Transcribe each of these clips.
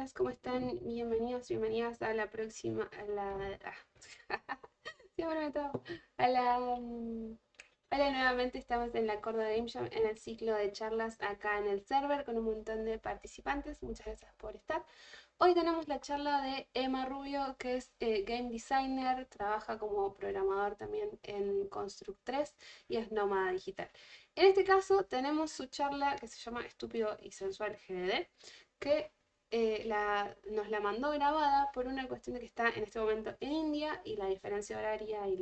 chicas, ¿cómo están? Bienvenidos, bienvenidas a la próxima, siempre me trabo. A la, Hola, nuevamente estamos en la Corda Game Jam en el ciclo de charlas acá en el server con un montón de participantes. Muchas gracias por estar. Hoy tenemos la charla de Emma Rubio, que es game designer, trabaja como programador también en Construct 3 y es nómada digital. En este caso tenemos su charla que se llama Estúpido y Sensual GDD, que nos la mandó grabada por una cuestión de que está en este momento en India y la diferencia horaria y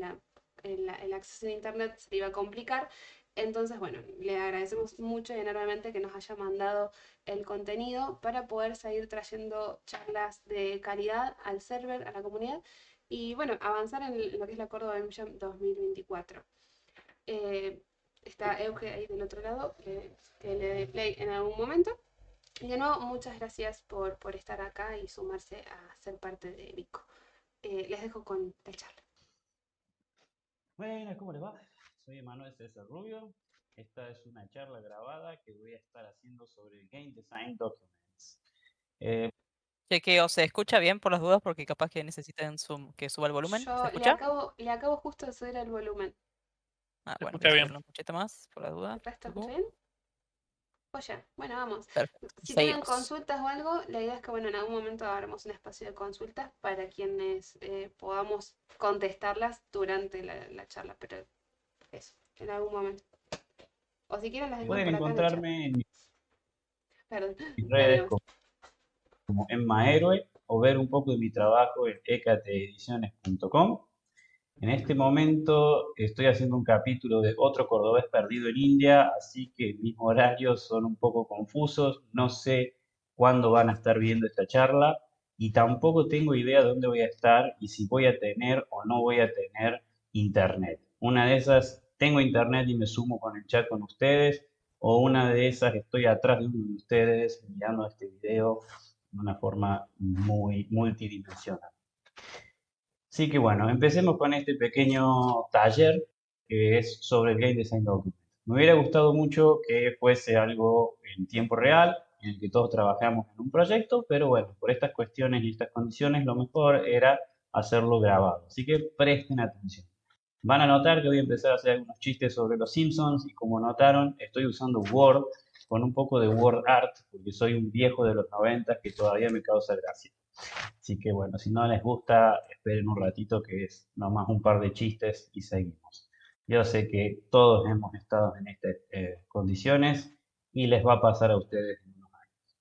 el acceso a internet se le iba a complicar. Entonces, bueno, le agradecemos mucho y enormemente que nos haya mandado el contenido para poder seguir trayendo charlas de calidad al server, a la comunidad y, bueno, avanzar en lo que es la Córdoba Game Jam 2024. Eh, Está Euge ahí del otro lado, que le dé play en algún momento. Y de nuevo, muchas gracias por estar acá y sumarse a ser parte de Vico. Les dejo con la charla. Buenas, ¿cómo les va? Soy Emanuel César Rubio. Esta es una charla grabada que voy a estar haciendo sobre el Game Design Documents. Eh, Chequeo, ¿se escucha bien por las dudas? Porque capaz que necesitan que suba el volumen. ¿Se Yo escucha? le acabo justo de subir el volumen. Ah, Se bueno, voy escucha a bien. subirlo un poquito más por las ¿El dudas. resto escucha Tucu. bien? Oye, bueno, vamos. Perfecto. Si tienen Seguimos. consultas o algo, la idea es que, bueno, en algún momento abramos un espacio de consultas para quienes podamos contestarlas durante la charla, pero eso, en algún momento. O si quieren las dejo Pueden por acá en el chat. encontrarme en mis Perdón, dale redes nomás. como Emma Héroe o ver un poco de mi trabajo en ecateediciones.com. En este momento estoy haciendo un capítulo de Otro Cordobés Perdido en India, así que mis horarios son un poco confusos. No sé cuándo van a estar viendo esta charla y tampoco tengo idea de dónde voy a estar y si voy a tener o no voy a tener internet. Una de esas, tengo internet y me sumo con el chat con ustedes, o una de esas, estoy atrás de uno de ustedes mirando este video de una forma muy multidimensional. Así que bueno, empecemos con este pequeño taller que es sobre el Game Design Document. Me hubiera gustado mucho que fuese algo en tiempo real, en el que todos trabajamos en un proyecto, pero bueno, por estas cuestiones y estas condiciones lo mejor era hacerlo grabado. Así que presten atención. Van a notar que voy a empezar a hacer algunos chistes sobre los Simpsons y como notaron, estoy usando Word con un poco de Word Art, porque soy un viejo de los 90 que todavía me causa gracia. Así que bueno, si no les gusta, esperen un ratito que es nomás un par de chistes y seguimos. Yo sé que todos hemos estado en estas condiciones y les va a pasar a ustedes en unos años.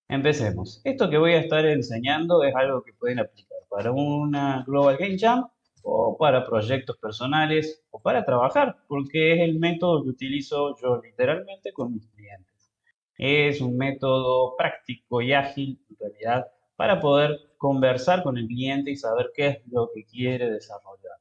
Empecemos. Esto que voy a estar enseñando es algo que pueden aplicar para una Global Game Jam o para proyectos personales o para trabajar, porque es el método que utilizo yo literalmente con mis clientes. Es un método práctico y ágil, en realidad, para poder conversar con el cliente y saber qué es lo que quiere desarrollar.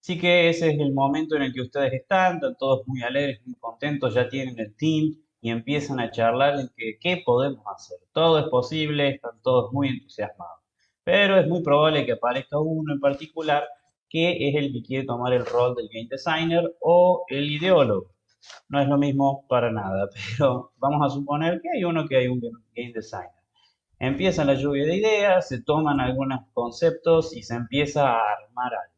Así que ese es el momento en el que ustedes están todos muy alegres, muy contentos, ya tienen el team y empiezan a charlar en que, qué podemos hacer. Todo es posible, están todos muy entusiasmados. Pero es muy probable que aparezca uno en particular que es el que quiere tomar el rol del game designer o el ideólogo. No es lo mismo para nada, pero vamos a suponer que hay un game designer. Empieza la lluvia de ideas, se toman algunos conceptos y se empieza a armar algo.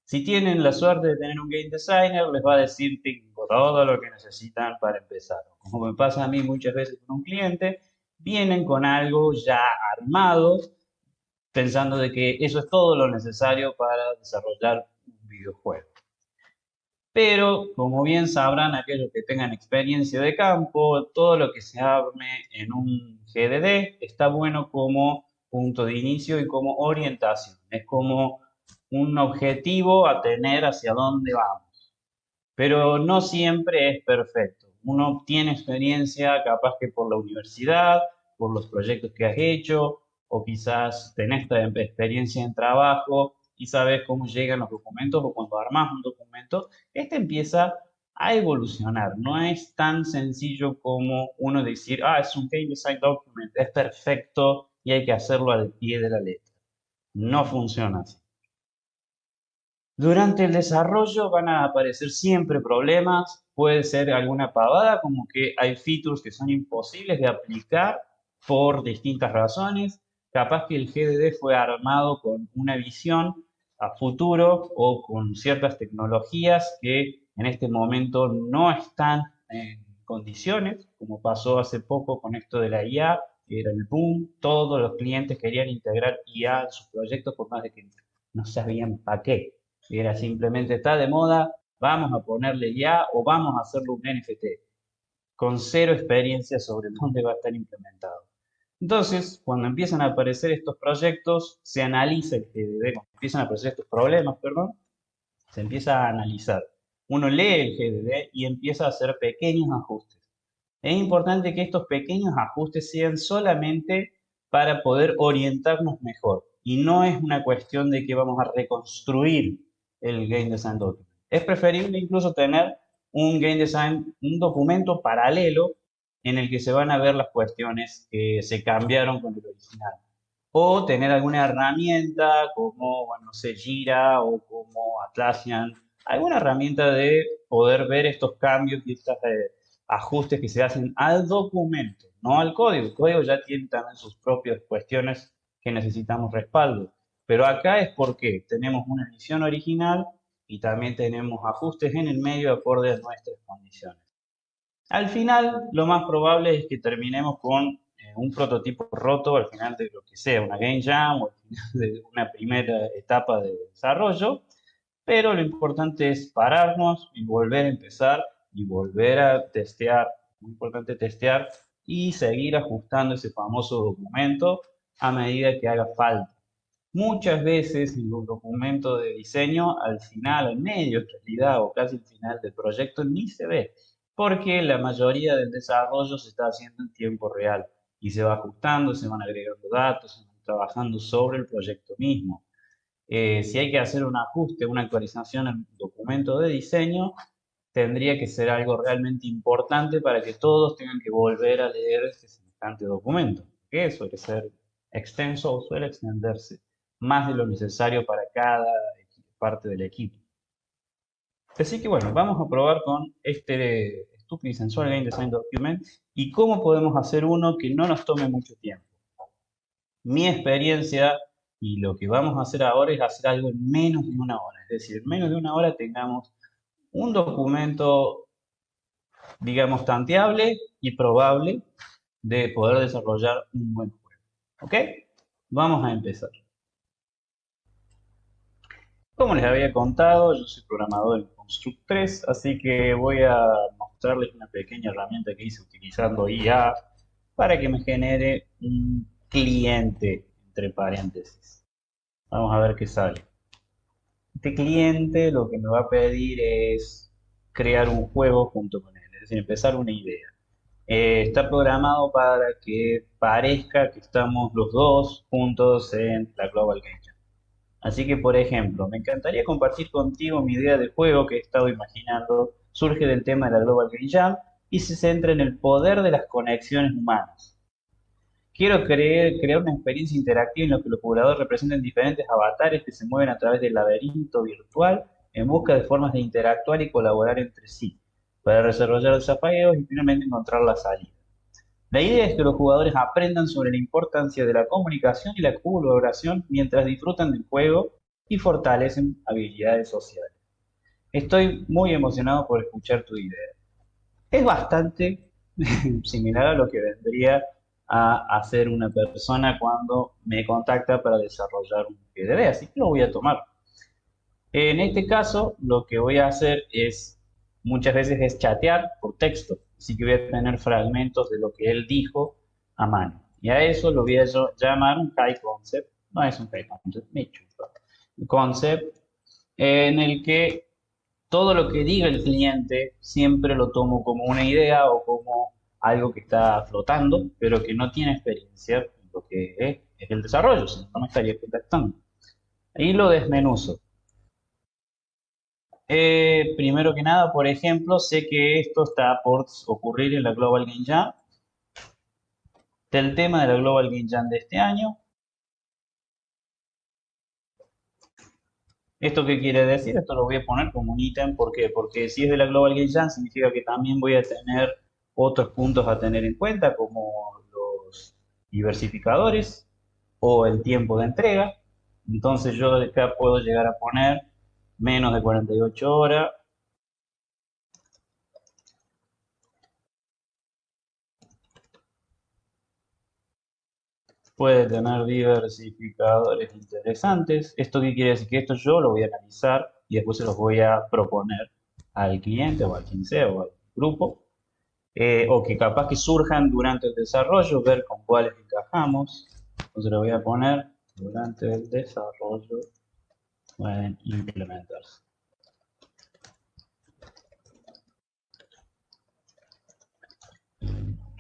Si tienen la suerte de tener un game designer, les va a decir tengo todo lo que necesitan para empezar. Como me pasa a mí muchas veces con un cliente, vienen con algo ya armado, pensando de que eso es todo lo necesario para desarrollar un videojuego. Pero, como bien sabrán aquellos que tengan experiencia de campo, todo lo que se arme en un GDD está bueno como punto de inicio y como orientación. Es como un objetivo a tener hacia dónde vamos. Pero no siempre es perfecto. Uno tiene experiencia capaz que por la universidad, por los proyectos que has hecho, o quizás tenés experiencia en trabajo y sabes cómo llegan los documentos o cuando armas un documento, este empieza a evolucionar. No es tan sencillo como uno decir, es un game design document, es perfecto y hay que hacerlo al pie de la letra. No funciona así. Durante el desarrollo van a aparecer siempre problemas, puede ser alguna pavada como que hay features que son imposibles de aplicar por distintas razones. Capaz que el GDD fue armado con una visión a futuro o con ciertas tecnologías que en este momento no están en condiciones, como pasó hace poco con esto de la IA, que era el boom, todos los clientes querían integrar IA en sus proyectos por más de que no sabían para qué. Era simplemente está de moda, vamos a ponerle IA o vamos a hacerlo un NFT, con cero experiencia sobre dónde va a estar implementado. Entonces, cuando empiezan a aparecer estos proyectos, se analiza el GDD, cuando empiezan a aparecer estos problemas, perdón, se empieza a analizar. Uno lee el GDD y empieza a hacer pequeños ajustes. Es importante que estos pequeños ajustes sean solamente para poder orientarnos mejor. Y no es una cuestión de que vamos a reconstruir el Game Design Document. Es preferible incluso tener un Game Design, un documento paralelo en el que se van a ver las cuestiones que se cambiaron con el original. O tener alguna herramienta como, bueno, no sé, Jira o como Atlassian, alguna herramienta de poder ver estos cambios y estos ajustes que se hacen al documento, no al código. El código ya tiene también sus propias cuestiones que necesitamos respaldo. Pero acá es porque tenemos una edición original y también tenemos ajustes en el medio acorde a nuestras condiciones. Al final, lo más probable es que terminemos con un prototipo roto al final de lo que sea, una game jam o al final de una primera etapa de desarrollo, pero lo importante es pararnos y volver a empezar y volver a testear. Muy importante testear y seguir ajustando ese famoso documento a medida que haga falta. Muchas veces en los documentos de diseño, al final, al medio, en realidad, o casi al final del proyecto, ni se ve, porque la mayoría del desarrollo se está haciendo en tiempo real y se va ajustando, se van agregando datos, se van trabajando sobre el proyecto mismo. Si hay que hacer un ajuste, una actualización en un documento de diseño, tendría que ser algo realmente importante para que todos tengan que volver a leer ese semejante documento, que suele ser extenso o suele extenderse más de lo necesario para cada parte del equipo. Así que bueno, vamos a probar con este Stupid y Sensual Game Design Document y cómo podemos hacer uno que no nos tome mucho tiempo. Mi experiencia y lo que vamos a hacer ahora es hacer algo en menos de una hora. Es decir, en menos de una hora tengamos un documento, digamos, tanteable y probable de poder desarrollar un buen juego. ¿Ok? Vamos a empezar. Como les había contado, yo soy programador en Construct 3, así que voy a mostrarles una pequeña herramienta que hice utilizando IA para que me genere un cliente, entre paréntesis. Vamos a ver qué sale. Este cliente lo que me va a pedir es crear un juego junto con él, es decir, empezar una idea. Está programado para que parezca que estamos los dos juntos en la Global Game Jam. Así que, por ejemplo, me encantaría compartir contigo mi idea de juego que he estado imaginando. Surge del tema de la Global Game Jam y se centra en el poder de las conexiones humanas. Quiero crear una experiencia interactiva en la que los jugadores representen diferentes avatares que se mueven a través del laberinto virtual en busca de formas de interactuar y colaborar entre sí, para desarrollar desafíos y finalmente encontrar la salida. La idea es que los jugadores aprendan sobre la importancia de la comunicación y la colaboración mientras disfrutan del juego y fortalecen habilidades sociales. Estoy muy emocionado por escuchar tu idea. Es bastante similar a lo que vendría a hacer una persona cuando me contacta para desarrollar un GDD, así que lo voy a tomar. En este caso, lo que voy a hacer es, muchas veces es chatear por texto, así que voy a tener fragmentos de lo que él dijo a mano. Y a eso lo voy a llamar un high concept, no es un high concept, un concept en el que todo lo que diga el cliente siempre lo tomo como una idea o como algo que está flotando, pero que no tiene experiencia en lo que es el desarrollo, si no me estaría contactando. Ahí lo desmenuzo. Primero que nada, por ejemplo, sé que esto está por ocurrir en la Global Game Jam. Del tema de la Global Game Jam de este año. ¿Esto qué quiere decir? Esto lo voy a poner como un ítem. ¿Por qué? Porque si es de la Global Game Jam, significa que también voy a tener otros puntos a tener en cuenta, como diversificadores o el tiempo de entrega. Entonces yo acá puedo llegar a poner menos de 48 horas. Puede tener diversificadores interesantes. ¿Esto qué quiere decir? Que esto yo lo voy a analizar y después se los voy a proponer al cliente o al quien sea o al grupo. O que capaz que surjan durante el desarrollo, ver con cuáles encajamos. Entonces lo voy a poner durante el desarrollo, pueden implementarse.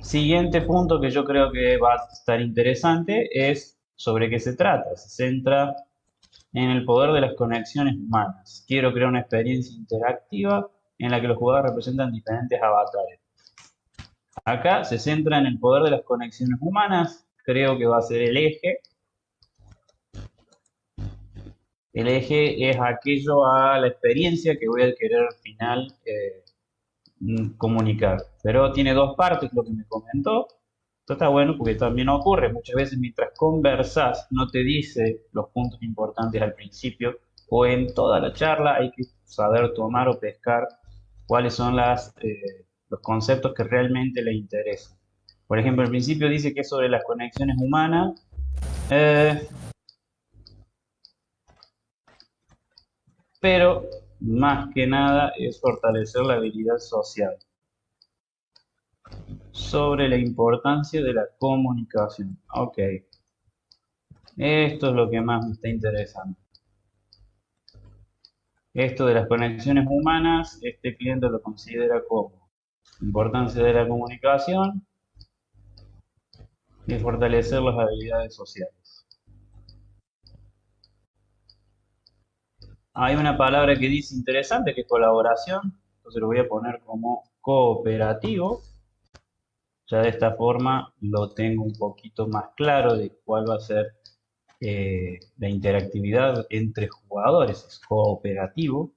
Siguiente punto que yo creo que va a estar interesante es sobre qué se trata. Se centra en el poder de las conexiones humanas. Quiero crear una experiencia interactiva en la que los jugadores representan diferentes avatares. Acá se centra en el poder de las conexiones humanas. Creo que va a ser el eje. El eje es aquello a la experiencia que voy a querer al final comunicar. Pero tiene dos partes, lo que me comentó. Esto está bueno porque también ocurre muchas veces mientras conversas, no te dice los puntos importantes al principio o en toda la charla hay que saber tomar o pescar cuáles son los conceptos que realmente le interesan. Por ejemplo, al principio dice que es sobre las conexiones humanas. Pero más que nada es fortalecer la habilidad social. Sobre la importancia de la comunicación. Ok. Esto es lo que más me está interesando. Esto de las conexiones humanas, este cliente lo considera como importancia de la comunicación y fortalecer las habilidades sociales. Hay una palabra que dice interesante, que es colaboración. Entonces lo voy a poner como cooperativo. Ya de esta forma lo tengo un poquito más claro de cuál va a ser la interactividad entre jugadores. Es cooperativo.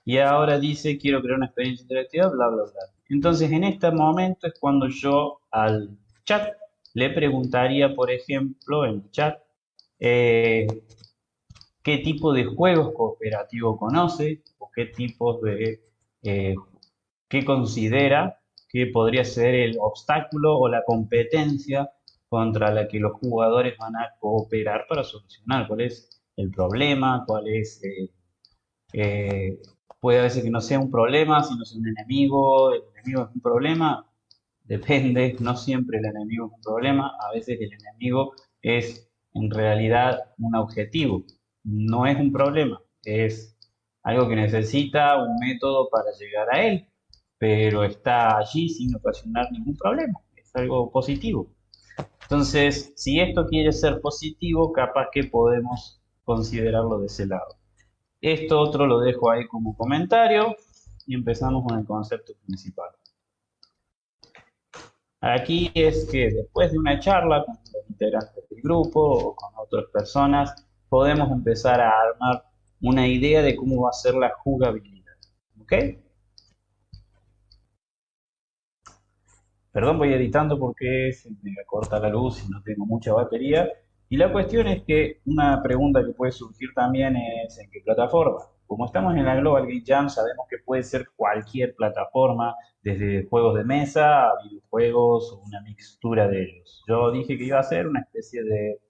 Y ahora dice, quiero crear una experiencia interactiva, bla, bla, bla. Entonces, en este momento es cuando yo al chat le preguntaría, por ejemplo, en el chat, eh, qué tipo de juegos cooperativos conoce o qué tipos de, eh, qué considera que podría ser el obstáculo o la competencia contra la que los jugadores van a cooperar para solucionar. ¿Cuál es el problema? ¿Cuál es eh, puede a veces que no sea un problema, sino sea un enemigo. El enemigo es un problema, depende, no siempre el enemigo es un problema, a veces el enemigo es en realidad un objetivo, no es un problema, es algo que necesita un método para llegar a él, pero está allí sin ocasionar ningún problema, es algo positivo. Entonces, si esto quiere ser positivo, capaz que podemos considerarlo de ese lado. Esto otro lo dejo ahí como comentario y empezamos con el concepto principal. Aquí es que después de una charla con los integrantes del grupo o con otras personas, podemos empezar a armar una idea de cómo va a ser la jugabilidad. ¿Ok? Perdón, voy editando porque se me corta la luz y no tengo mucha batería. Y la cuestión es que una pregunta que puede surgir también es ¿en qué plataforma? Como estamos en la Global Game Jam, sabemos que puede ser cualquier plataforma, desde juegos de mesa a videojuegos o una mixtura de ellos. Yo dije que iba a ser una especie de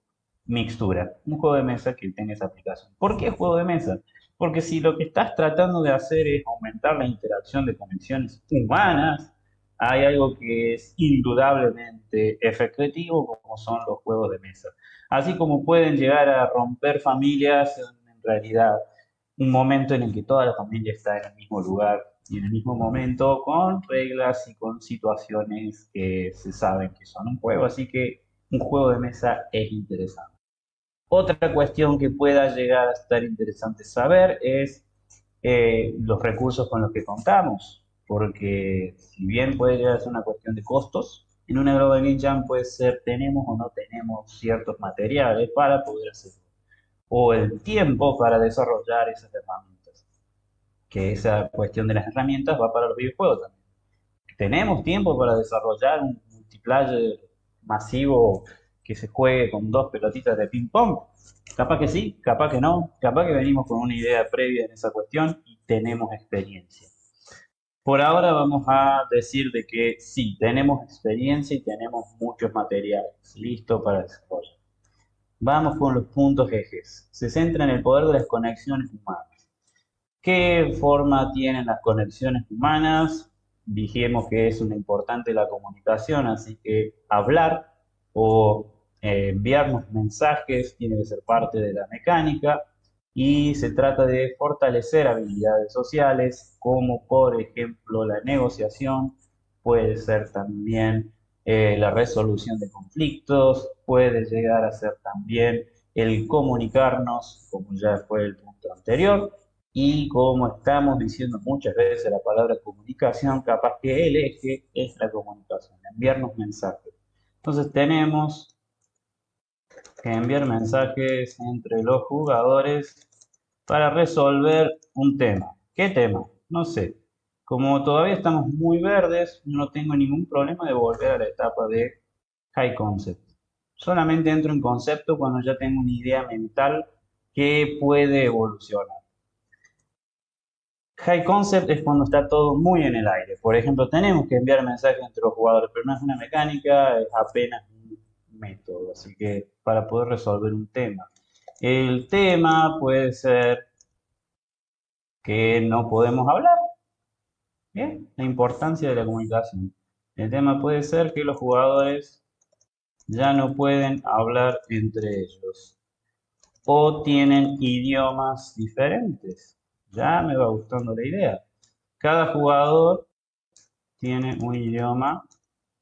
mixtura, un juego de mesa que tenga esa aplicación. ¿Por qué juego de mesa? Porque si lo que estás tratando de hacer es aumentar la interacción de conexiones humanas, hay algo que es indudablemente efectivo, como son los juegos de mesa. Así como pueden llegar a romper familias, en realidad un momento en el que toda la familia está en el mismo lugar y en el mismo momento, con reglas y con situaciones que se saben que son un juego, así que un juego de mesa es interesante. Otra cuestión que pueda llegar a estar interesante saber es los recursos con los que contamos, porque si bien puede llegar a ser una cuestión de costos, en una Global Game Jam puede ser tenemos o no tenemos ciertos materiales para poder hacerlo, o el tiempo para desarrollar esas herramientas, que esa cuestión de las herramientas va para los videojuegos también. ¿Tenemos tiempo para desarrollar un multiplayer masivo que se juegue con dos pelotitas de ping pong? Capaz que sí, capaz que no, capaz que venimos con una idea previa en esa cuestión y tenemos experiencia. Por ahora vamos a decir de que sí, tenemos experiencia y tenemos muchos materiales listos para desarrollar. Vamos con los puntos ejes. Se centra en el poder de las conexiones humanas. ¿Qué forma tienen las conexiones humanas? Dijimos que es una importante la comunicación, así que hablar o enviarnos mensajes tiene que ser parte de la mecánica y se trata de fortalecer habilidades sociales como por ejemplo la negociación, puede ser también la resolución de conflictos, puede llegar a ser también el comunicarnos, como ya fue el punto anterior. Y como estamos diciendo muchas veces la palabra comunicación, capaz que el eje es la comunicación, enviarnos mensajes. Entonces tenemos que enviar mensajes entre los jugadores para resolver un tema. ¿Qué tema? No sé. Como todavía estamos muy verdes, no tengo ningún problema de volver a la etapa de high concept. Solamente entro en concepto cuando ya tengo una idea mental que puede evolucionar. High concept es cuando está todo muy en el aire. Por ejemplo, tenemos que enviar mensajes entre los jugadores, pero no es una mecánica, es apenas un método. Así que para poder resolver un tema. El tema puede ser que no podemos hablar. ¿Bien? La importancia de la comunicación. El tema puede ser que los jugadores ya no pueden hablar entre ellos o tienen idiomas diferentes. Ya me va gustando la idea. Cada jugador tiene un idioma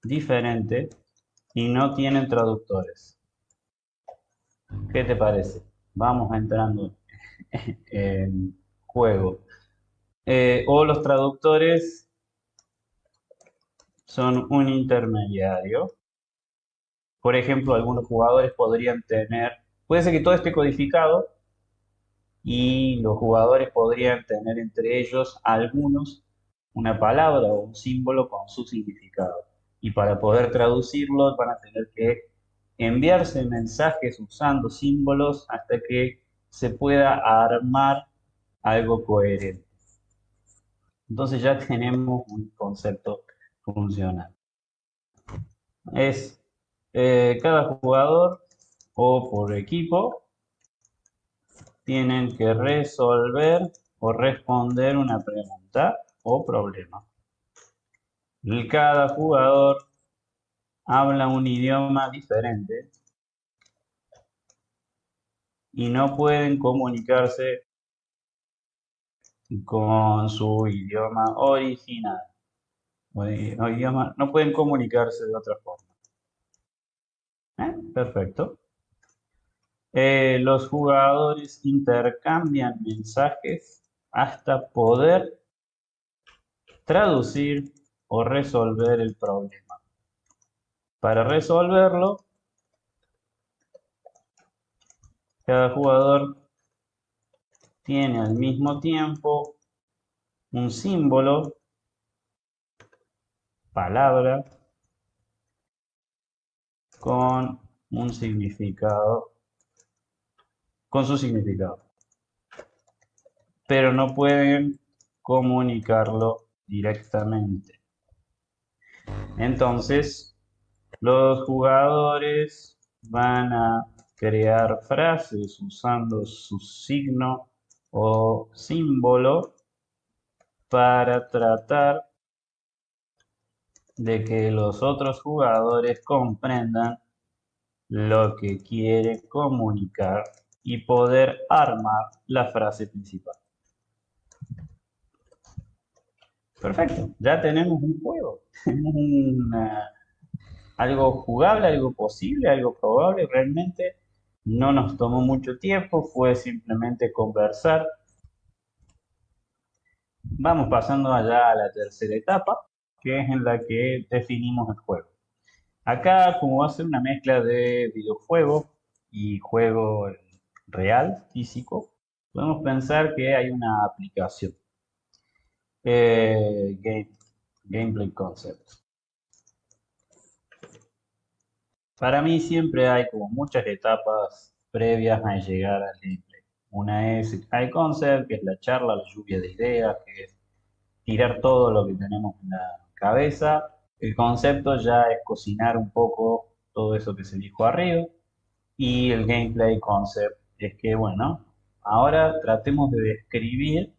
diferente y no tienen traductores. ¿Qué te parece? Vamos entrando en juego. O los traductores son un intermediario. Por ejemplo, algunos jugadores podrían tener, puede ser que todo esté codificado y los jugadores podrían tener entre ellos algunos una palabra o un símbolo con su significado. Y para poder traducirlo van a tener que enviarse mensajes usando símbolos hasta que se pueda armar algo coherente. Entonces ya tenemos un concepto funcional. Es cada jugador o por equipo tienen que resolver o responder una pregunta o problema. Cada jugador habla un idioma diferente y no pueden comunicarse con su idioma original. No pueden comunicarse de otra forma. Perfecto. Los jugadores intercambian mensajes hasta poder traducir o resolver el problema. Para resolverlo, cada jugador tiene al mismo tiempo un símbolo, palabra, con un significado, con su significado. Pero no pueden comunicarlo directamente. Entonces, los jugadores van a crear frases usando su signo o símbolo para tratar de que los otros jugadores comprendan lo que quiere comunicar y poder armar la frase principal. Perfecto, ya tenemos un juego, tenemos algo jugable, algo posible, algo probable. Realmente no nos tomó mucho tiempo, fue simplemente conversar. Vamos pasando allá a la tercera etapa, que es en la que definimos el juego. Acá, como va a ser una mezcla de videojuego y juego real, físico, podemos pensar que hay una aplicación. Gameplay Concepts. Para mí siempre hay como muchas etapas previas a llegar al gameplay. Una es el high concept, que es la charla, la lluvia de ideas, que es tirar todo lo que tenemos en la cabeza. El concepto ya es cocinar un poco todo eso que se dijo arriba. Y el gameplay concept es que, bueno, ahora tratemos de describir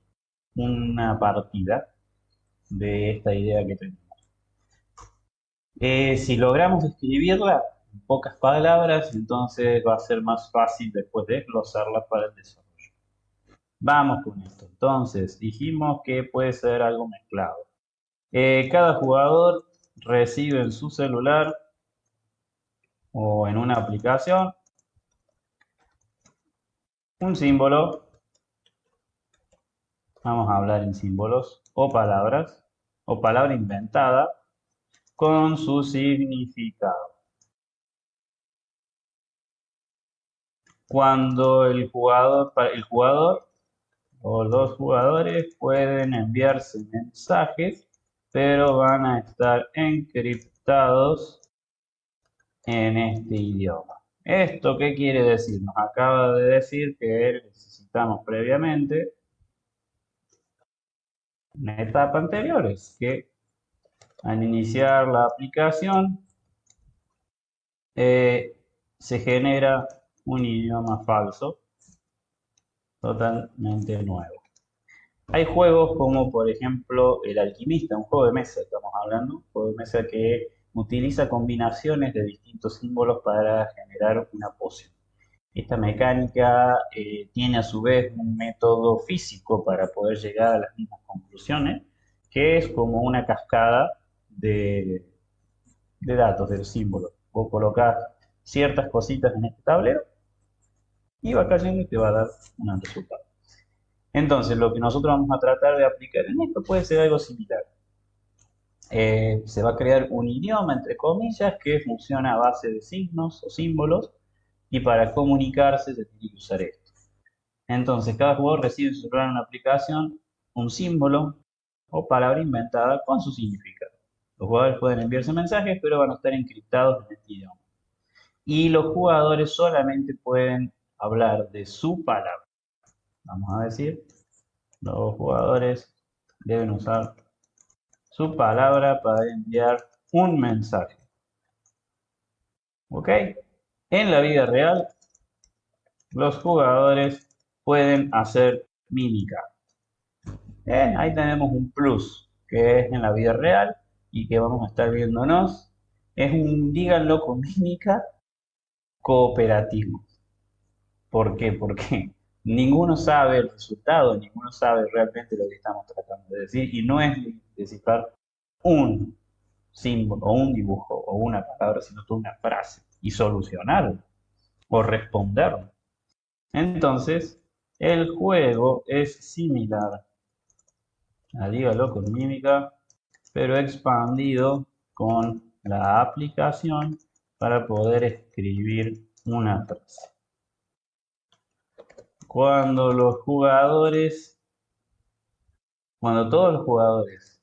una partida de esta idea que tenemos. Si logramos escribirla en pocas palabras, entonces va a ser más fácil después desglosarla para el desarrollo. Vamos con esto. Entonces, dijimos que puede ser algo mezclado. Cada jugador recibe en su celular o en una aplicación un símbolo. Vamos a hablar en símbolos o palabra inventada con su significado. Cuando el jugador o los jugadores pueden enviarse mensajes, pero van a estar encriptados en este idioma. ¿Esto qué quiere decir? Nos acaba de decir que necesitamos previamente una etapa anterior, es que al iniciar la aplicación se genera un idioma falso totalmente nuevo. Hay juegos como por ejemplo El Alquimista, un juego de mesa, estamos hablando, un juego de mesa que utiliza combinaciones de distintos símbolos para generar una poción. Esta mecánica tiene a su vez un método físico para poder llegar a las mismas conclusiones, que es como una cascada de, de datos, de símbolos. Vos colocás ciertas cositas en este tablero y va cayendo y te va a dar un resultado. Entonces, lo que nosotros vamos a tratar de aplicar en esto puede ser algo similar. Se va a crear un idioma, entre comillas, que funciona a base de signos o símbolos, y para comunicarse se tiene que usar esto. Entonces, cada jugador recibe en su celular una aplicación, un símbolo o palabra inventada con su significado. Los jugadores pueden enviarse mensajes, pero van a estar encriptados en este idioma. Y los jugadores solamente pueden hablar de su palabra. Vamos a decir, los jugadores deben usar su palabra para enviar un mensaje. ¿Ok? En la vida real, los jugadores pueden hacer mímica. Ahí tenemos un plus, que es en la vida real y que vamos a estar viéndonos. Es un, díganlo con mímica, cooperativo. ¿Por qué? Porque ninguno sabe el resultado, ninguno sabe realmente lo que estamos tratando de decir, y no es descifrar un símbolo o un dibujo o una palabra, sino toda una frase y solucionarlo o responderlo. Entonces, el juego es similar a dígalo con mímica, pero expandido con la aplicación para poder escribir una frase. Cuando todos los jugadores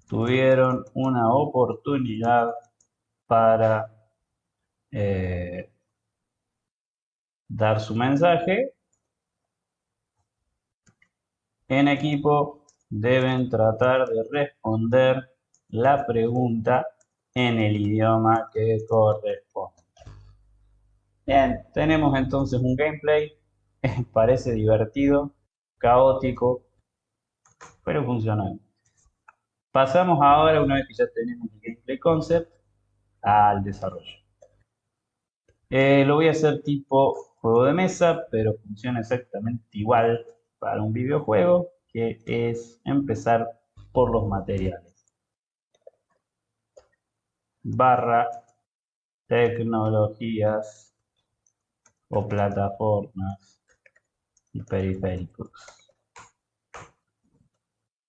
tuvieron una oportunidad para dar su mensaje, en equipo deben tratar de responder la pregunta en el idioma que corresponde. Bien, tenemos entonces un gameplay, parece divertido, caótico, pero funcional. Pasamos ahora, una vez que ya tenemos el gameplay concept, al desarrollo. Lo voy a hacer tipo juego de mesa, pero funciona exactamente igual para un videojuego, que es empezar por los materiales. Barra tecnologías o plataformas y periféricos.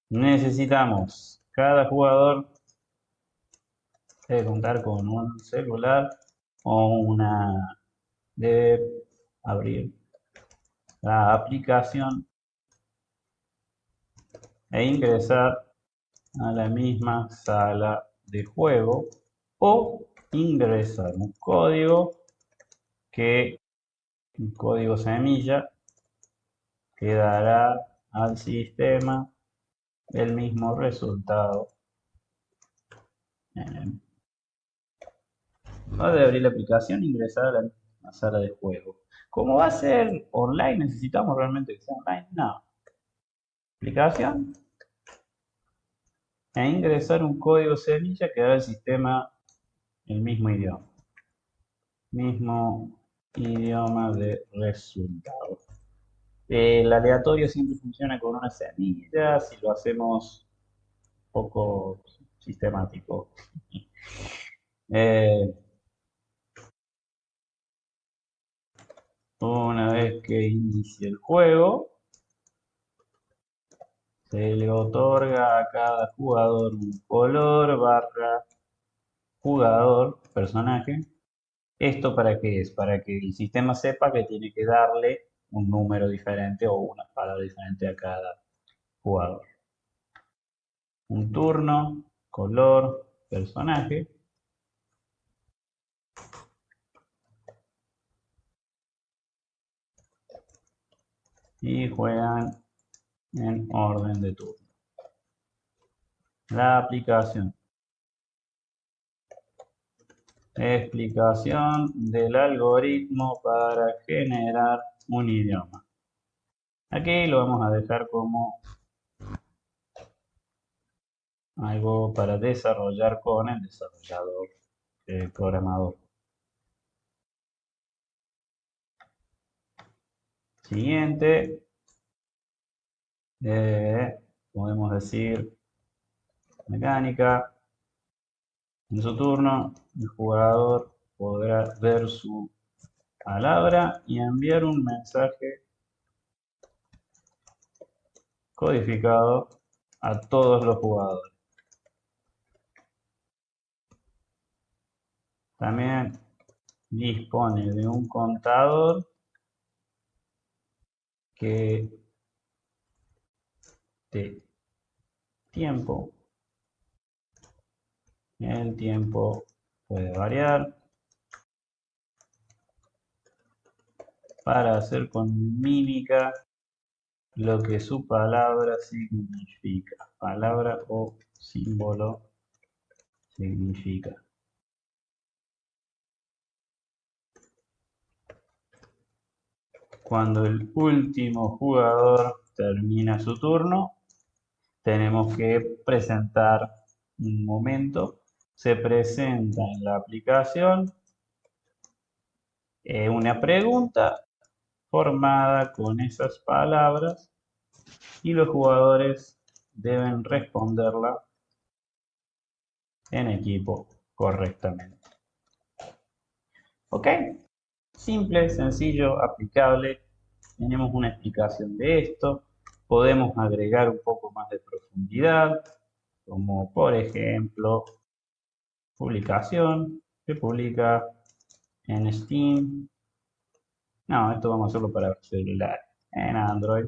Necesitamos, cada jugador debe contar con un celular o debe abrir la aplicación e ingresar a la misma sala de juego o ingresar un código un código semilla que dará al sistema el mismo resultado. Ahora de abrir la aplicación, ingresar a la sala de juego. ¿Cómo va a ser online? ¿Necesitamos realmente que sea online? No. Aplicación e ingresar un código semilla que dará al sistema el mismo idioma. Mismo idioma de resultado. El aleatorio siempre funciona con una semilla, si lo hacemos poco sistemático. Eh, una vez que inicie el juego, se le otorga a cada jugador un color barra jugador, personaje. ¿Esto para qué es? Para que el sistema sepa que tiene que darle un número diferente o una palabra diferente a cada jugador. Un turno, color, personaje. Y juegan en orden de turno. La aplicación. Explicación del algoritmo para generar un idioma. Aquí lo vamos a dejar como algo para desarrollar con el desarrollador, el programador. Siguiente, podemos decir mecánica. En su turno, el jugador podrá ver su palabra y enviar un mensaje codificado a todos los jugadores. También dispone de un contador que de tiempo. El tiempo puede variar para hacer con mímica lo que su palabra significa. Palabra o símbolo significa. Cuando el último jugador termina su turno, tenemos que presentar un momento. Se presenta en la aplicación una pregunta formada con esas palabras y los jugadores deben responderla en equipo correctamente. ¿Ok? Simple, sencillo, aplicable. Tenemos una explicación de esto. Podemos agregar un poco más de profundidad, como por ejemplo, publicación, se publica en Steam. No, esto vamos a hacerlo para celular, en Android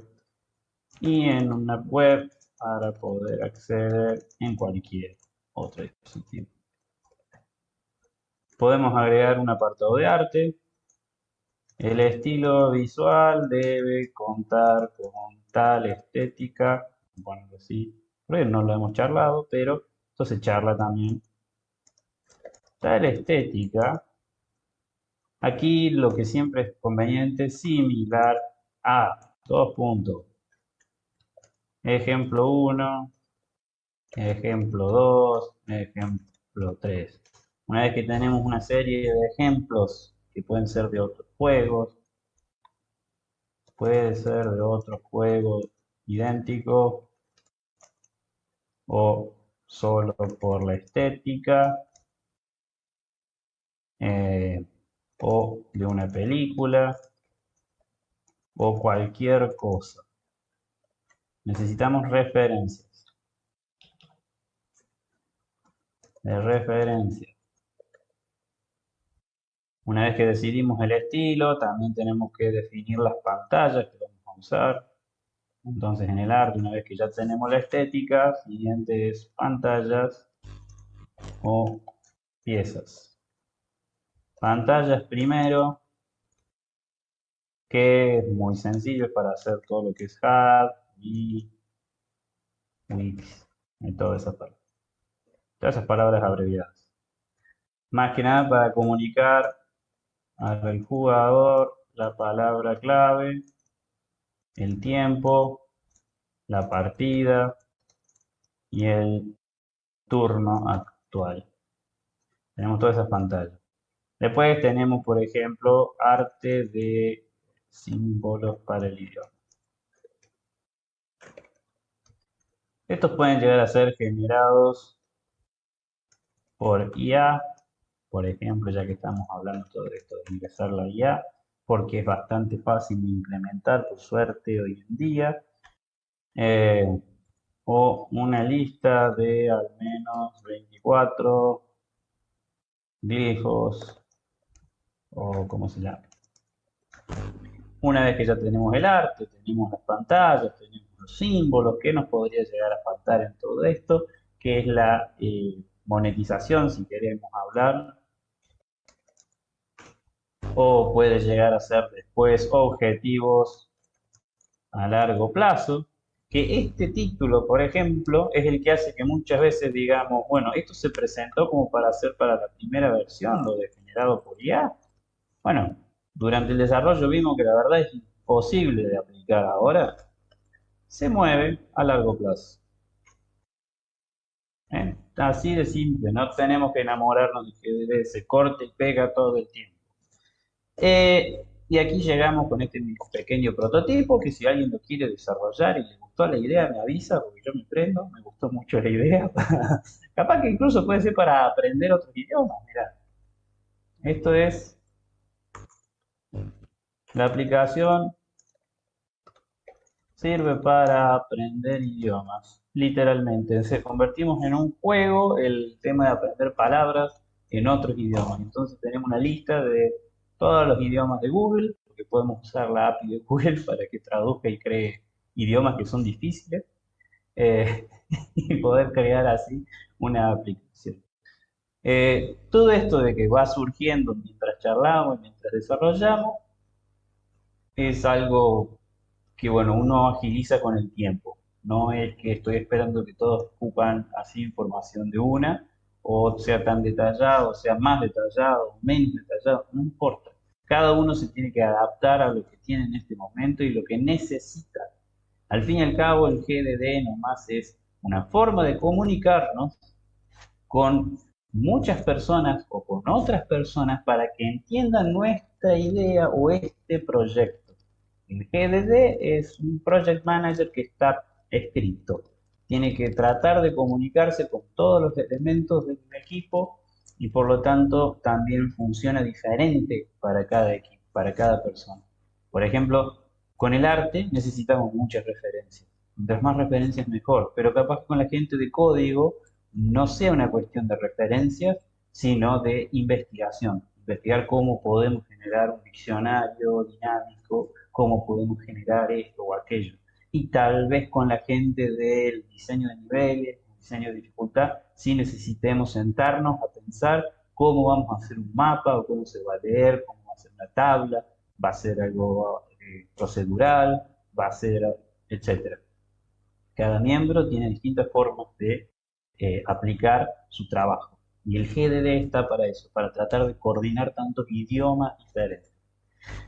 y en una web para poder acceder en cualquier otro dispositivo. Podemos agregar un apartado de arte. El estilo visual debe contar con tal estética, bueno, así, porque no lo hemos charlado, pero esto se charla también. Tal estética, aquí lo que siempre es conveniente, similar a dos puntos. Ejemplo 1, ejemplo 2, ejemplo 3. Una vez que tenemos una serie de ejemplos que pueden ser de otros juegos, puede ser de otros juegos idénticos o solo por la estética o de una película o cualquier cosa. Necesitamos referencias. De referencia. Una vez que decidimos el estilo, también tenemos que definir las pantallas que vamos a usar. Entonces, en el arte, una vez que ya tenemos la estética, siguientes pantallas o piezas. Pantallas primero, que es muy sencillo para hacer todo lo que es hub y wix y todas esas palabras abreviadas. Más que nada para comunicar al jugador la palabra clave, el tiempo, la partida y el turno actual. Tenemos todas esas pantallas. Después tenemos, por ejemplo, arte de símbolos para el idioma. Estos pueden llegar a ser generados por IA, por ejemplo, ya que estamos hablando todo esto de ingresar la IA, porque es bastante fácil de implementar, por suerte, hoy en día. O una lista de al menos 24 glifos, o como se llama. Una vez que ya tenemos el arte, tenemos las pantallas, tenemos los símbolos, ¿qué nos podría llegar a faltar en todo esto? Que es la monetización, si queremos hablar, o puede llegar a ser después objetivos a largo plazo, que este título, por ejemplo, es el que hace que muchas veces digamos, bueno, esto se presentó como para hacer para la primera versión, lo de generado por IA. Bueno, durante el desarrollo vimos que la verdad es imposible de aplicar ahora, se mueve a largo plazo. ¿Eh? Así de simple, no tenemos que enamorarnos de que se corte y pega todo el tiempo. Y aquí llegamos con este pequeño prototipo que si alguien lo quiere desarrollar y le gustó la idea, me avisa porque yo me prendo, me gustó mucho la idea. Capaz que incluso puede ser para aprender otros idiomas. Mirá, esto es la aplicación, sirve para aprender idiomas. Literalmente, se convertimos en un juego el tema de aprender palabras en otros idiomas. Entonces tenemos una lista de todos los idiomas de Google, porque podemos usar la API de Google para que traduzca y cree idiomas que son difíciles, eh, y poder crear así una aplicación. Todo esto de que va surgiendo mientras charlamos, mientras desarrollamos, es algo que bueno, uno agiliza con el tiempo. No es que estoy esperando que todos ocupan así información de una, o sea tan detallado, o sea más detallado, o menos detallado, no importa. Cada uno se tiene que adaptar a lo que tiene en este momento y lo que necesita. Al fin y al cabo, el GDD nomás es una forma de comunicarnos con muchas personas o con otras personas para que entiendan nuestra idea o este proyecto. El GDD es un project manager que está escrito. Tiene que tratar de comunicarse con todos los elementos de un equipo y por lo tanto también funciona diferente para cada equipo, para cada persona. Por ejemplo, con el arte necesitamos muchas referencias. Mientras más referencias mejor, pero capaz que con la gente de código no sea una cuestión de referencias, sino de investigación. Investigar cómo podemos generar un diccionario dinámico, cómo podemos generar esto o aquello. Y tal vez con la gente del diseño de niveles, diseño de dificultad, sí necesitemos sentarnos a pensar cómo vamos a hacer un mapa o cómo se va a leer, cómo va a ser una tabla, va a ser algo procedural, va a ser, etcétera. Cada miembro tiene distintas formas de aplicar su trabajo. Y el GDD está para eso, para tratar de coordinar tantos idiomas diferentes.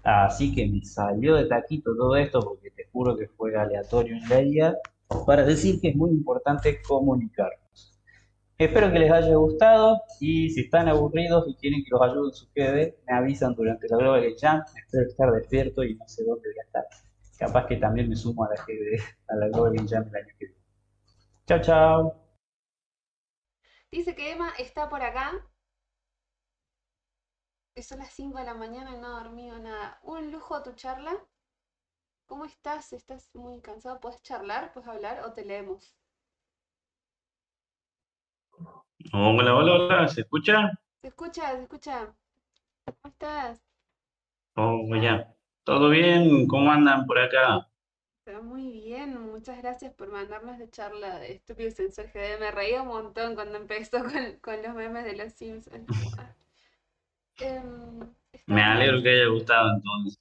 Así que me salió de taquito todo esto porque te juro que fue aleatorio en la IA para decir que es muy importante comunicarnos. Espero que les haya gustado y si están aburridos y quieren que los ayude en su GDD, me avisan durante la Global Jam. Espero estar despierto y no sé dónde voy a estar. Capaz que también me sumo a la GDD, a la Global Jam el año que viene. Chao, chao. Dice que Emma está por acá. Son las 5 de la mañana y no ha dormido nada. Un lujo tu charla. ¿Cómo estás? ¿Estás muy cansado? ¿Puedes charlar? ¿Puedes hablar o te leemos? Hola, hola, hola, ¿se escucha? ¿Se escucha? ¿Se escucha? ¿Cómo estás? Oh, ya. ¿Todo bien? ¿Cómo andan por acá? Pero muy bien, muchas gracias por mandarnos la charla de Estúpido Sensor GD. Me reía un montón cuando empezó con los memes de los Simpsons. Como, está Me alegro que buenísimo. haya gustado entonces.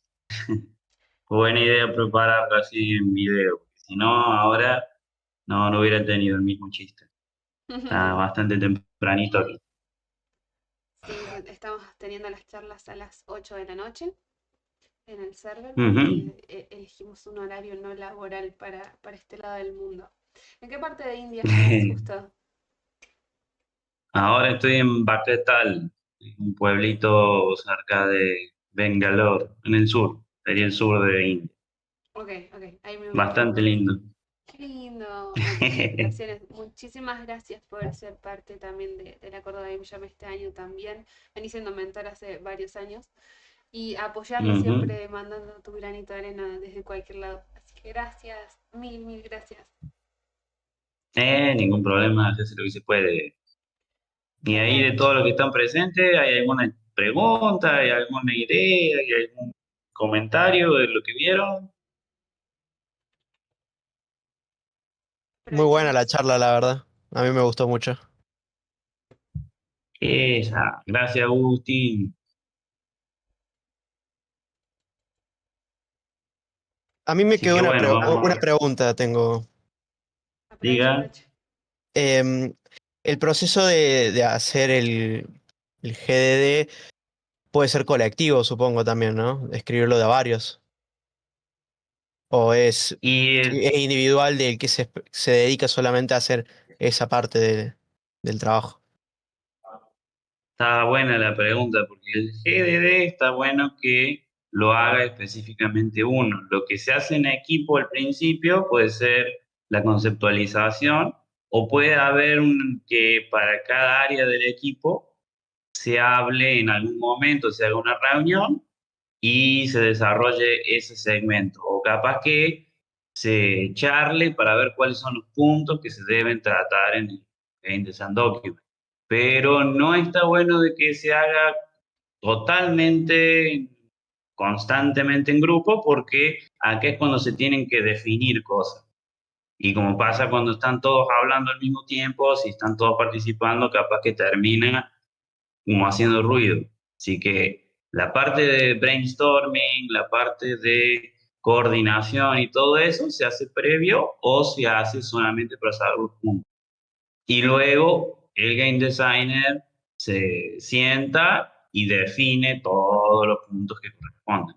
Fue buena idea prepararlo así en video, porque si no, ahora no hubiera tenido el mismo chiste. Está bastante tempranito aquí. Sí, estamos teniendo las charlas a las 8 de la noche en el server Ujú. porque elegimos un horario no laboral para este lado del mundo. ¿En qué parte de India estás justo? Ahora estoy en Baketal, un pueblito cerca de Bangalore, en el sur, sería el sur de India. Ok, ok, ahí me ubiqué. Bastante lindo. Qué lindo. Bueno, felicitaciones. Muchísimas gracias por ser parte también de la Córdoba Game Jam este año también. Venís siendo mentor hace varios años y apoyando Ujú. siempre, mandando tu granito de arena desde cualquier lado. Así que gracias, mil gracias. Ningún problema, se hace lo que se puede. Y ahí de Perfecto. todos los que están presentes, ¿hay alguna pregunta, hay alguna idea, hay algún comentario de lo que vieron? Muy buena la Aprovechemos. charla, la verdad. A mí me gustó mucho. Esa, gracias Agustín. A mí me Así quedó que bueno, una vamos, pregunta, tengo. diga. Aprovecha. Em, el proceso de hacer el GDD puede ser colectivo, supongo también, ¿no? Escribirlo de a varios. ¿O Y es individual del que se dedica solamente a hacer esa parte del trabajo? está buena la pregunta, porque el GDD está bueno que lo haga específicamente uno. Lo que se hace en equipo al principio puede ser la conceptualización o puede haber un que para cada área del equipo se hable en algún momento, se haga una reunión y se desarrolle ese segmento. O capaz que se charle para ver cuáles son los puntos que se deben tratar en el Game Design Document. Pero no está bueno de que se haga totalmente, constantemente en grupo, porque acá es cuando se tienen que definir cosas. Y como pasa cuando están todos hablando al mismo tiempo, si están todos participando, capaz que termina como haciendo ruido. Así que la parte de brainstorming, la parte de coordinación y todo eso se hace previo o se hace solamente para saber los puntos. Y luego el game designer se sienta y define todos los puntos que corresponden.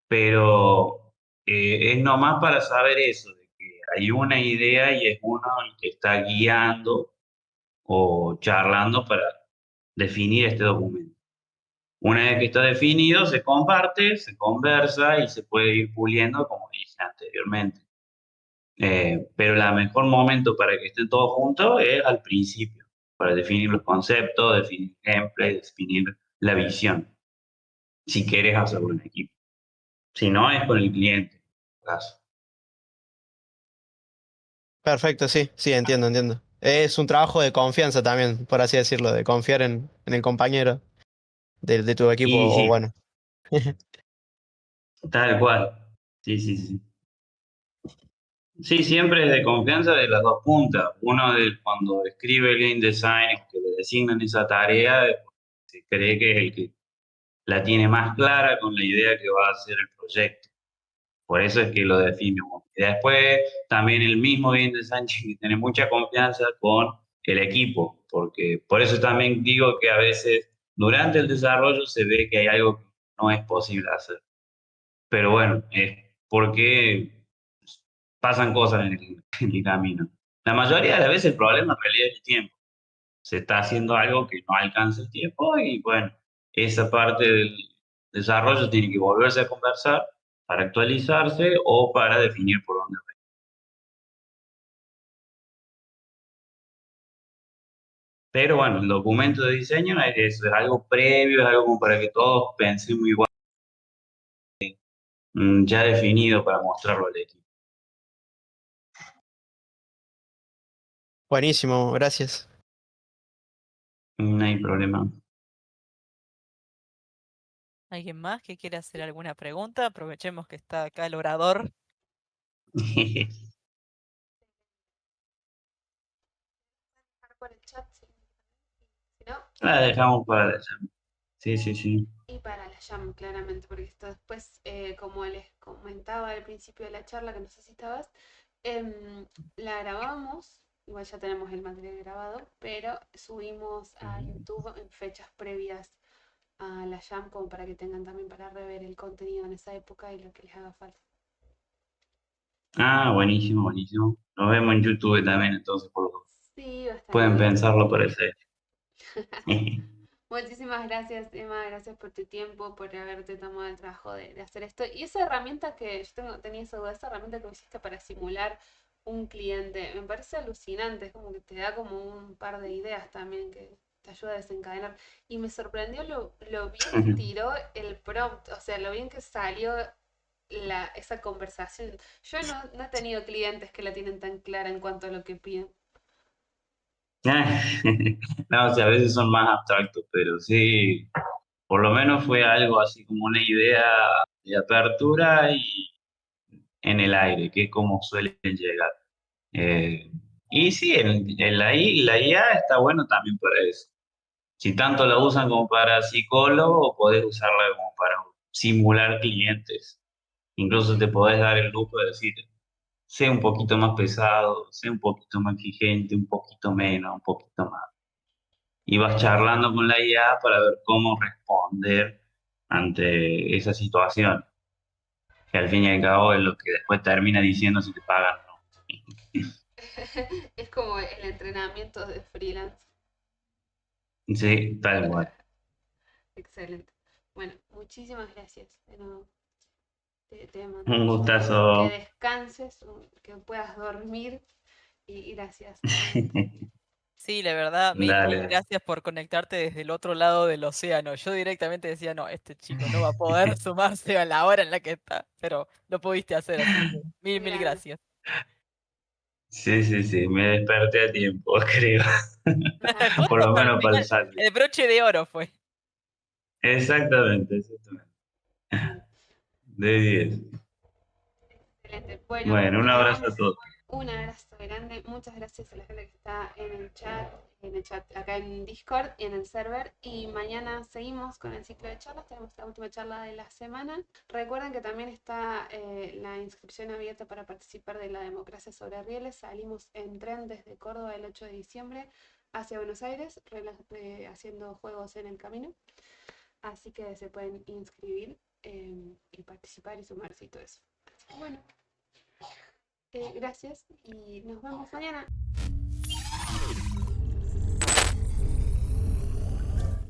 Pero es nomás para saber eso, de que hay una idea y es uno el que está guiando o charlando para definir este documento. Una vez que está definido, se comparte, se conversa y se puede ir puliendo, como dije anteriormente. Pero el mejor momento para que estén todos juntos es al principio, para definir los conceptos, definir gameplay, definir la visión, si quieres hacerlo en equipo. Si no, es con el cliente, en este caso. Perfecto, sí, sí, entiendo. Es un trabajo de confianza también, por así decirlo, de confiar en el compañero de tu equipo, Y o sí, bueno. tal cual. Sí, sí, sí. Sí, siempre es de confianza de las dos puntas. Uno de cuando escribe el game design, que le designan esa tarea, se cree que es el que la tiene más clara con la idea que va a hacer el proyecto. Por eso es que lo define uno. Y después también el mismo game design tiene que tener mucha confianza con el equipo, porque por eso también digo que a veces durante el desarrollo se ve que hay algo que no es posible hacer. Pero bueno, es porque pasan cosas en el camino. La mayoría de las veces el problema en realidad es el tiempo. Se está haciendo algo que no alcanza el tiempo y bueno, esa parte del desarrollo tiene que volverse a conversar para actualizarse o para definir por dónde va. Pero bueno, el documento de diseño es algo previo, es algo como para que todos pensemos igual, ya definido para mostrarlo al equipo. Buenísimo, gracias. No hay problema. ¿Alguien más que quiera hacer alguna pregunta? Aprovechemos que está acá el orador. Por el chat, si no, La dejamos para la llama. Sí, sí, sí. y para la jam, claramente, porque esto después, como les comentaba al principio de la charla, que no sé si estabas, la grabamos, igual ya tenemos el material grabado, pero subimos a YouTube en fechas previas a la jam, como para que tengan también para rever el contenido en esa época y lo que les haga falta. Ah, buenísimo, buenísimo. Nos vemos en YouTube también, entonces Sí, va a estar pueden bueno. pensarlo por ese. Muchísimas gracias, Emma, gracias por tu tiempo, por haberte tomado el trabajo de hacer esto. Y esa herramienta que yo tenía esa duda, esa herramienta que me hiciste para simular un cliente, me parece alucinante, es como que te da como un par de ideas también que te ayuda a desencadenar. Y me sorprendió lo bien que tiró el prompt, o sea, lo bien que salió esa conversación. Yo no he tenido clientes que la tienen tan clara en cuanto a lo que piden. No, o sea, a veces son más abstractos, pero sí, por lo menos fue algo así como una idea de apertura y en el aire, que es como suelen llegar. Eh, y sí, la IA está bueno también para eso. Si tanto la usan como para psicólogo, podés usarla como para simular clientes. Incluso te podés dar el lujo de decir, sé un poquito más pesado, sé un poquito más exigente, un poquito menos, un poquito más. Y vas charlando con la IA para ver cómo responder ante esa situación, que al fin y al cabo es lo que después termina diciendo si te pagan o no. Es como el entrenamiento de freelance. Sí, tal cual. Excelente. Bueno, muchísimas gracias. De nuevo, te mando un Un beso. Que gustazo. descanses, que puedas dormir y gracias nuevamente. Sí, la verdad, mil Dale. gracias por conectarte desde el otro lado del océano. Yo directamente decía, no, este chico no va a poder sumarse a la hora en la que está, pero lo pudiste hacer, así que mil Grande. gracias. Sí, sí, sí, me desperté a tiempo, creo. Por Justo lo para el menos para el final, saque. el broche de oro fue. Exactamente, exactamente. De 10. Excelente. Bueno, Bueno, un nos abrazo vamos. a todos. Un abrazo grande. Muchas gracias a la gente que está en el chat acá en Discord y en el server. Y mañana seguimos con el ciclo de charlas. Tenemos la última charla de la semana. Recuerden que también está la inscripción abierta para participar de la democracia sobre rieles. Salimos en tren desde Córdoba el 8 de diciembre hacia Buenos Aires, haciendo juegos en el camino. Así que se pueden inscribir y participar y sumarse y todo eso. Así que bueno. Gracias y nos vemos mañana.